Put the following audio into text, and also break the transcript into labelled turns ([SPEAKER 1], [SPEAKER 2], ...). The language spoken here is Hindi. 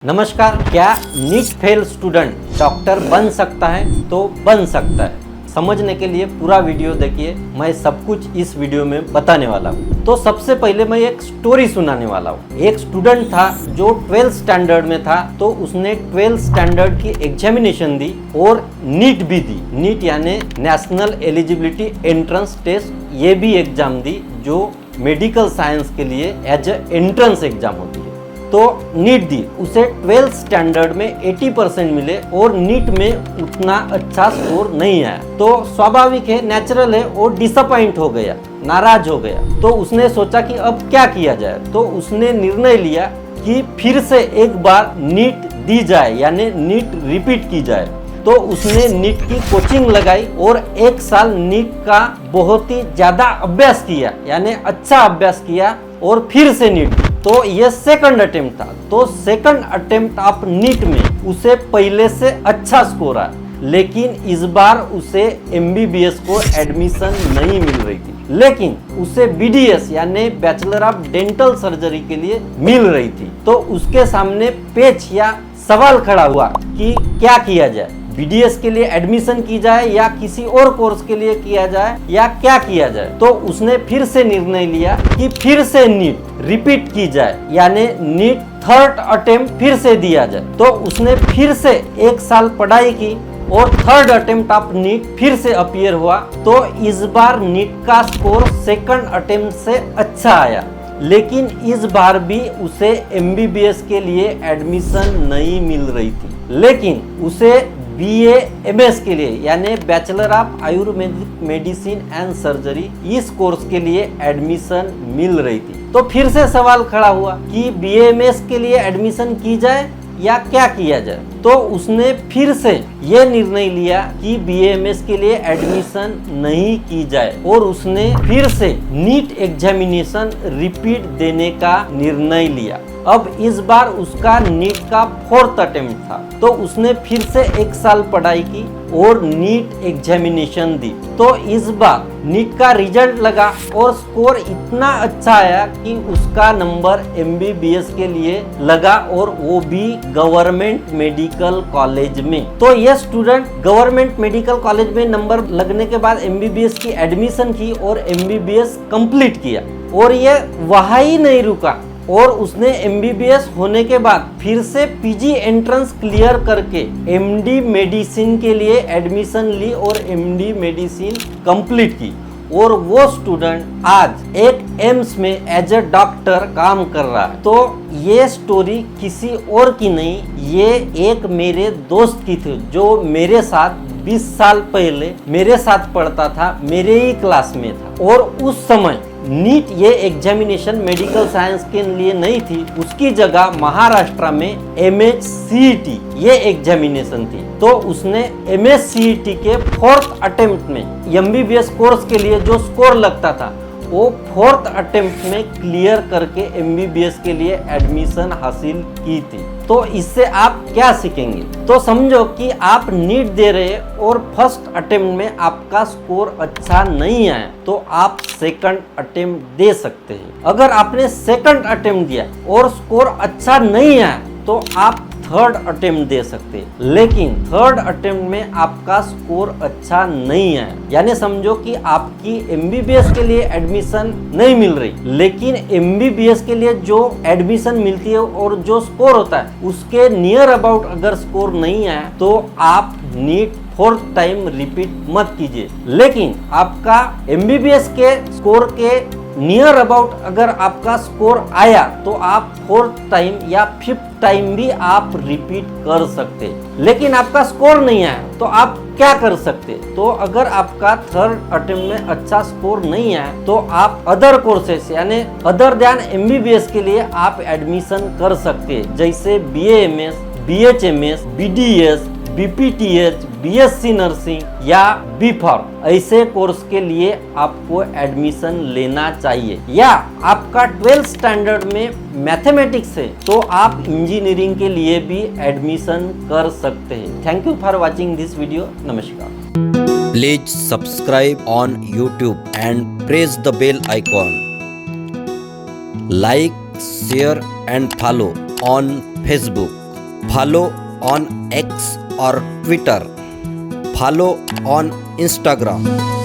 [SPEAKER 1] नमस्कार। क्या नीट फेल स्टूडेंट डॉक्टर बन सकता है? तो बन सकता है। समझने के लिए पूरा वीडियो देखिए, मैं सब कुछ इस वीडियो में बताने वाला हूँ। तो सबसे पहले मैं एक स्टोरी सुनाने वाला हूँ। एक स्टूडेंट था जो 12th स्टैंडर्ड में था, तो उसने 12th स्टैंडर्ड की एग्जामिनेशन दी और नीट भी दी। नीट यानी नेशनल एलिजिबिलिटी एंट्रेंस टेस्ट, ये भी एग्जाम दी जो मेडिकल साइंस के लिए एज ए एंट्रेंस एग्जाम होती है। तो नीट दी, उसे 12th स्टैंडर्ड में 80% मिले और नीट में उतना अच्छा स्कोर नहीं आया। तो स्वाभाविक है, नेचुरल है, वो डिसअपॉइंट हो गया, नाराज हो गया। तो उसने सोचा कि अब क्या किया जाए। तो उसने निर्णय लिया कि फिर से एक बार नीट दी जाए, यानी नीट रिपीट की जाए। तो उसने नीट की कोचिंग लगाई और एक साल नीट का बहुत ही ज्यादा अभ्यास किया, यानी अच्छा अभ्यास किया और फिर से नीट दी। तो ये सेकंड अटेम्प्ट था। तो सेकंड अटेम्प्ट ऑफ नीट में उसे पहले से अच्छा स्कोर आया, लेकिन इस बार उसे एमबीबीएस को एडमिशन नहीं मिल रही थी, लेकिन उसे बीडीएस यानी बैचलर ऑफ डेंटल सर्जरी के लिए मिल रही थी। तो उसके सामने पेच या सवाल खड़ा हुआ कि क्या किया जाए, बीडीएस के लिए एडमिशन की जाए या किसी और कोर्स के लिए किया जाए या क्या किया जाए। तो उसने फिर से निर्णय लिया कि फिर से नीट रिपीट की जाए, यानी नीट थर्ड अटेम्प्ट फिर से दिया जाए। तो उसने फिर से एक साल पढ़ाई की और थर्ड अटेम्प्ट ऑफ नीट फिर से अपीयर हुआ। तो इस बार नीट का स्कोर सेकंड अटेम्प्ट से अच्छा आया, लेकिन इस बार भी उसे एमबीबीएस के लिए एडमिशन नहीं मिल रही थी, लेकिन उसे BA-MS के लिए यानी bachelor of Ayurvedic medicine and surgery, इस कोर्स के लिए एडमिशन मिल रही थी। तो फिर से सवाल खड़ा हुआ कि BA-MS के लिए एडमिशन की जाए या क्या किया जाए। तो उसने फिर से ये निर्णय लिया कि BA-MS के लिए एडमिशन नहीं की जाए और उसने फिर से नीट एग्जामिनेशन रिपीट देने का निर्णय लिया। अब इस बार उसका नीट का फोर्थ अटेम्प्ट था। तो उसने फिर से एक साल पढ़ाई की और नीट एग्जामिनेशन दी। तो इस बार नीट का रिजल्ट लगा और स्कोर इतना अच्छा आया कि उसका नंबर एमबीबीएस के लिए लगा, और वो भी गवर्नमेंट मेडिकल कॉलेज में। तो ये स्टूडेंट गवर्नमेंट मेडिकल कॉलेज में नंबर लगने के बाद एमबीबीएस की एडमिशन की और एमबीबीएस कंप्लीट किया। और ये वहाँ ही नहीं रुका, और उसने एमबीबीएस होने के बाद फिर से पीजी एंट्रेंस क्लियर करके एमडी मेडिसिन के लिए एडमिशन ली और एमडी मेडिसिन कंप्लीट की। और वो स्टूडेंट आज एक एम्स में एज ए डॉक्टर काम कर रहा है। तो ये स्टोरी किसी और की नहीं, ये एक मेरे दोस्त की थी जो मेरे साथ 20 साल पहले मेरे साथ पढ़ता था, मेरे ही क्लास में था। और उस समय नीट ये एग्जामिनेशन मेडिकल साइंस के लिए नहीं थी, उसकी जगह महाराष्ट्र में MHCET ये एग्जामिनेशन थी। तो उसने MHCET के फोर्थ अटेम्प्ट में एमबीबीएस कोर्स के लिए जो स्कोर लगता था वो फोर्थ अटेम्प्ट में क्लियर करके एमबीबीएस के लिए एडमिशन हासिल की थी। तो इससे आप क्या सीखेंगे? तो समझो कि आप नीट दे रहे और फर्स्ट अटेम्प्ट में आपका स्कोर अच्छा नहीं आया, तो आप सेकंड अटेम्प्ट दे सकते हैं। अगर आपने सेकंड अटेम्प्ट दिया और स्कोर अच्छा नहीं आया, तो आप थर्ड अटेम्प्ट दे सकते हैं। लेकिन थर्ड अटेम्प्ट में आपका स्कोर अच्छा नहीं आया, यानी समझो कि आपकी एमबीबीएस के लिए एडमिशन नहीं मिल रही, लेकिन एमबीबीएस के लिए जो एडमिशन मिलती है और जो स्कोर होता है उसके नियर अबाउट अगर स्कोर नहीं आया, तो आप नीट फोर्थ टाइम रिपीट मत कीजिए। लेकिन आपका एमबीबीएस के स्कोर के नियर अबाउट अगर आपका स्कोर आया, तो आप फोर्थ टाइम या फिफ्थ टाइम भी आप रिपीट कर सकते। लेकिन आपका स्कोर नहीं आया, तो आप क्या कर सकते? तो अगर आपका थर्ड अटेम्प्ट में अच्छा स्कोर नहीं आया, तो आप अदर कोर्सेस यानी अदर दैन एमबीबीएस के लिए आप एडमिशन कर सकते, जैसे BA-MS, BHMS, BDS, BPTH, BSc nursing या B.Pharm, ऐसे कोर्स के लिए आपको एडमिशन लेना चाहिए। या आपका 12th स्टैंडर्ड में मैथमेटिक्स है, तो आप इंजीनियरिंग के लिए भी एडमिशन कर सकते हैं। Thank you for watching this video. नमस्कार।
[SPEAKER 2] Please subscribe on YouTube and press the bell icon. Like, share and follow on Facebook. follow on X or Twitter, follow on Instagram.